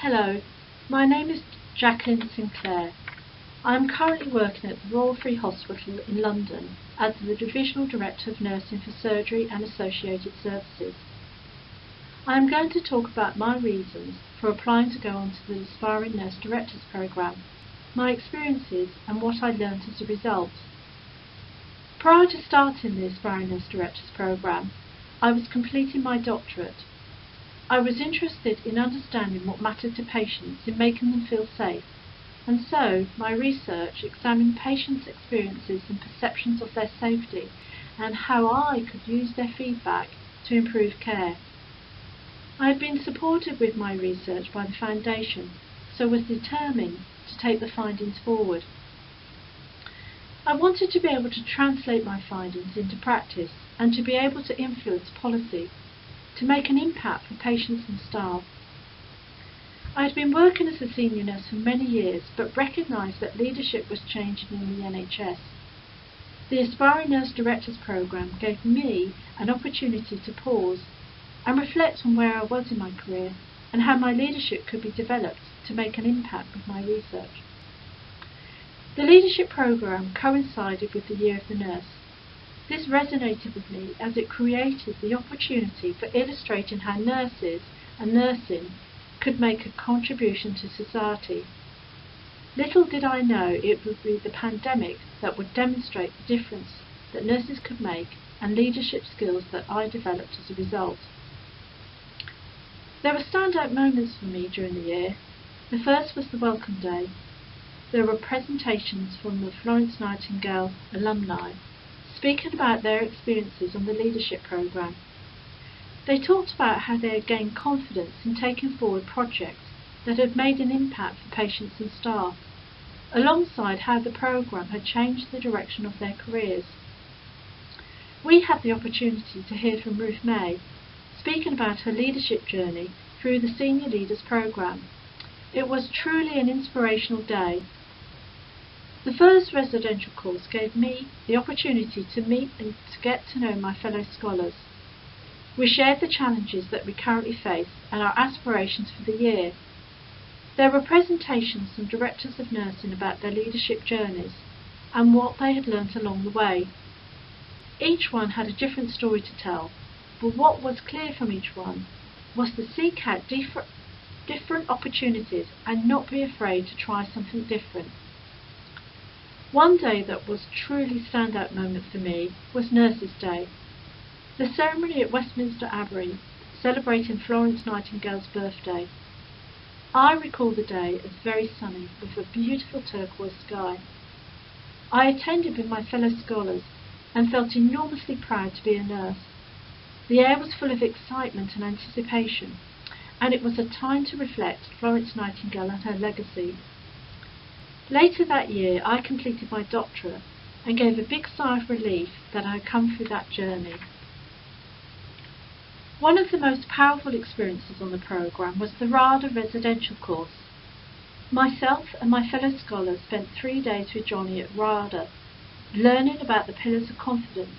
Hello, my name is Jacqueline Sinclair. I am currently working at the Royal Free Hospital in London as the Divisional Director of Nursing for Surgery and Associated Services. I am going to talk about my reasons for applying to go on to the Aspiring Nurse Directors Programme, my experiences and what I learnt as a result. Prior to starting the Aspiring Nurse Directors Programme, I was completing my doctorate. I was interested in understanding what mattered to patients in making them feel safe, and so my research examined patients' experiences and perceptions of their safety and how I could use their feedback to improve care. I had been supported with my research by the Foundation, so was determined to take the findings forward. I wanted to be able to translate my findings into practice and to be able to influence policy, to make an impact for patients and staff. I had been working as a senior nurse for many years, but recognised that leadership was changing in the NHS. The Aspiring Nurse Directors Programme gave me an opportunity to pause and reflect on where I was in my career and how my leadership could be developed to make an impact with my research. The leadership programme coincided with the Year of the Nurse. This resonated with me as it created the opportunity for illustrating how nurses and nursing could make a contribution to society. Little did I know it would be the pandemic that would demonstrate the difference that nurses could make and leadership skills that I developed as a result. There were standout moments for me during the year. The first was the Welcome Day. There were presentations from the Florence Nightingale alumni speaking about their experiences on the leadership programme. They talked about how they had gained confidence in taking forward projects that had made an impact for patients and staff, alongside how the programme had changed the direction of their careers. We had the opportunity to hear from Ruth May, speaking about her leadership journey through the Senior Leaders Programme. It was truly an inspirational day. The first residential course gave me the opportunity to meet and to get to know my fellow scholars. We shared the challenges that we currently face and our aspirations for the year. There were presentations from directors of nursing about their leadership journeys and what they had learnt along the way. Each one had a different story to tell, but what was clear from each one was to seek out different opportunities and not be afraid to try something different. One day that was truly standout moment for me was Nurses' Day. The ceremony at Westminster Abbey, celebrating Florence Nightingale's birthday. I recall the day as very sunny with a beautiful turquoise sky. I attended with my fellow scholars and felt enormously proud to be a nurse. The air was full of excitement and anticipation, and it was a time to reflect Florence Nightingale and her legacy. Later that year I completed my doctorate and gave a big sigh of relief that I had come through that journey. One of the most powerful experiences on the programme was the RADA residential course. Myself and my fellow scholars spent 3 days with Johnny at RADA, learning about the pillars of confidence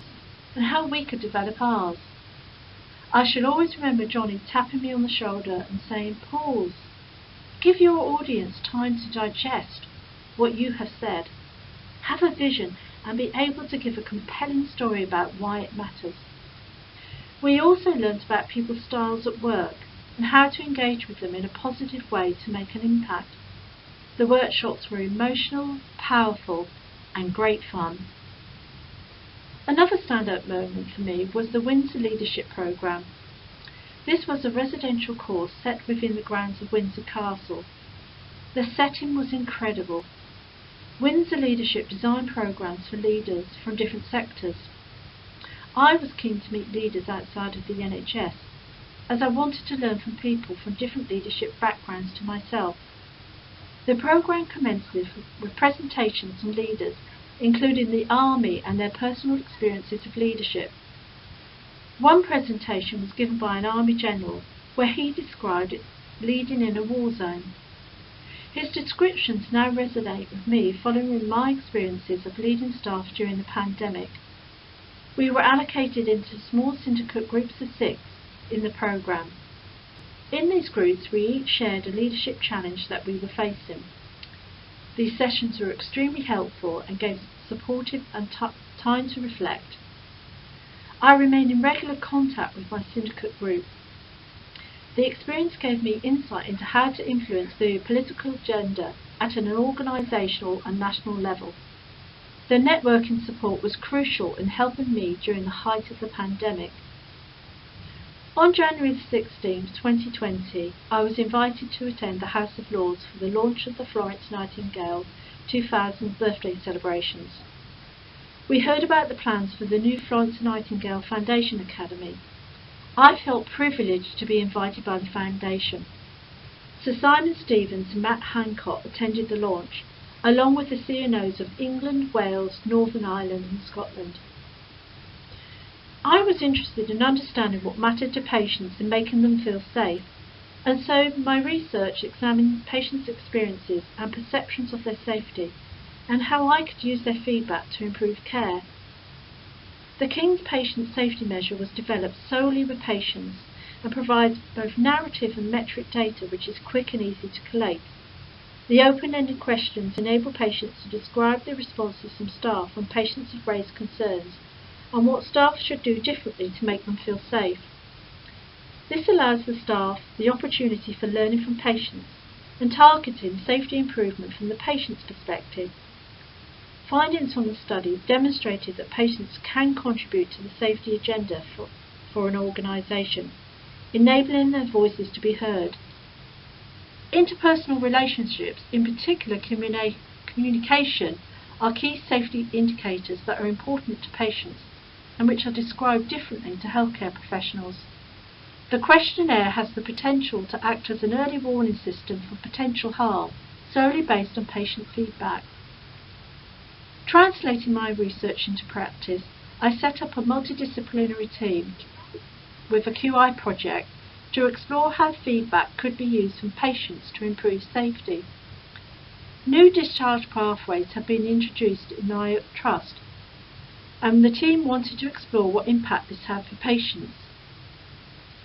and how we could develop ours. I shall always remember Johnny tapping me on the shoulder and saying, "Pause. Give your audience time to digest what you have said. Have a vision and be able to give a compelling story about why it matters." We also learnt about people's styles at work and how to engage with them in a positive way to make an impact. The workshops were emotional, powerful and great fun. Another standout moment for me was the Windsor Leadership Programme. This was a residential course set within the grounds of Windsor Castle. The setting was incredible. Windsor Leadership designed programmes for leaders from different sectors. I was keen to meet leaders outside of the NHS, as I wanted to learn from people from different leadership backgrounds to myself. The programme commences with presentations from leaders, including the Army and their personal experiences of leadership. One presentation was given by an Army general where he described leading in a war zone. His descriptions now resonate with me following my experiences of leading staff during the pandemic. We were allocated into small syndicate groups of 6 in the programme. In these groups, we each shared a leadership challenge that we were facing. These sessions were extremely helpful and gave supportive and time to reflect. I remain in regular contact with my syndicate group. The experience gave me insight into how to influence the political agenda at an organisational and national level. The networking support was crucial in helping me during the height of the pandemic. On January 16, 2020, I was invited to attend the House of Lords for the launch of the Florence Nightingale 2000 birthday celebrations. We heard about the plans for the new Florence Nightingale Foundation Academy. I felt privileged to be invited by the foundation. Sir Simon Stevens and Matt Hancock attended the launch, along with the CNOs of England, Wales, Northern Ireland and Scotland. I was interested in understanding what mattered to patients and making them feel safe, and so my research examined patients' experiences and perceptions of their safety, and how I could use their feedback to improve care. The King's Patient Safety Measure was developed solely with patients and provides both narrative and metric data which is quick and easy to collate. The open-ended questions enable patients to describe their responses from staff when patients have raised concerns and what staff should do differently to make them feel safe. This allows the staff the opportunity for learning from patients and targeting safety improvement from the patient's perspective. Findings from the study demonstrated that patients can contribute to the safety agenda for an organisation, enabling their voices to be heard. Interpersonal relationships, in particular communication, are key safety indicators that are important to patients and which are described differently to healthcare professionals. The questionnaire has the potential to act as an early warning system for potential harm, solely based on patient feedback. Translating my research into practice, I set up a multidisciplinary team with a QI project to explore how feedback could be used from patients to improve safety. New discharge pathways have been introduced in my trust, and the team wanted to explore what impact this had for patients.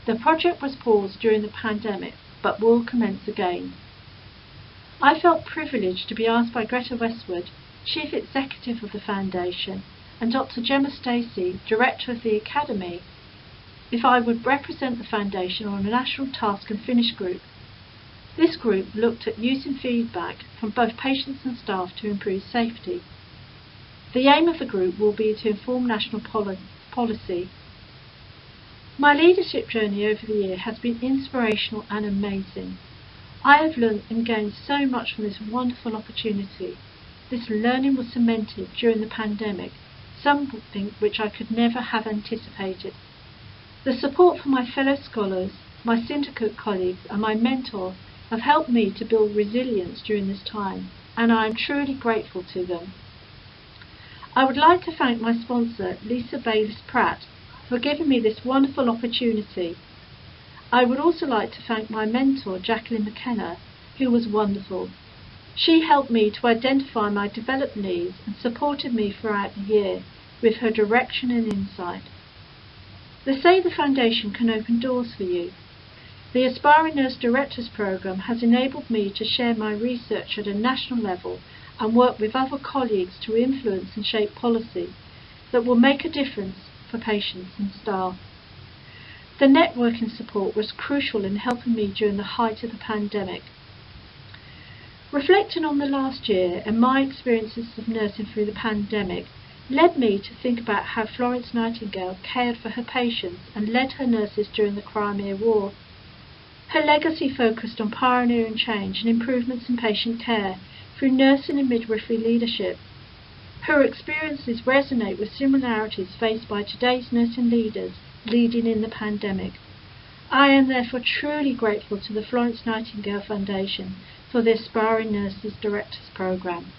The project was paused during the pandemic, but will commence again. I felt privileged to be asked by Greta Westwood, Chief Executive of the Foundation, and Dr. Gemma Stacey, Director of the Academy, if I would represent the Foundation on a National Task and Finish group. This group looked at using feedback from both patients and staff to improve safety. The aim of the group will be to inform national policy. My leadership journey over the year has been inspirational and amazing. I have learned and gained so much from this wonderful opportunity. This learning was cemented during the pandemic, something which I could never have anticipated. The support from my fellow scholars, my syndicate colleagues and my mentor have helped me to build resilience during this time, and I am truly grateful to them. I would like to thank my sponsor, Lisa Bayliss-Pratt, for giving me this wonderful opportunity. I would also like to thank my mentor, Jacqueline McKenna, who was wonderful. She helped me to identify my development needs and supported me throughout the year with her direction and insight. They say the Foundation can open doors for you. The Aspiring Nurse Directors Programme has enabled me to share my research at a national level and work with other colleagues to influence and shape policy that will make a difference for patients and staff. The networking support was crucial in helping me during the height of the pandemic. Reflecting on the last year and my experiences of nursing through the pandemic led me to think about how Florence Nightingale cared for her patients and led her nurses during the Crimea War. Her legacy focused on pioneering change and improvements in patient care through nursing and midwifery leadership. Her experiences resonate with similarities faced by today's nursing leaders leading in the pandemic. I am therefore truly grateful to the Florence Nightingale Foundation for the Aspiring Nurses Directors Programme.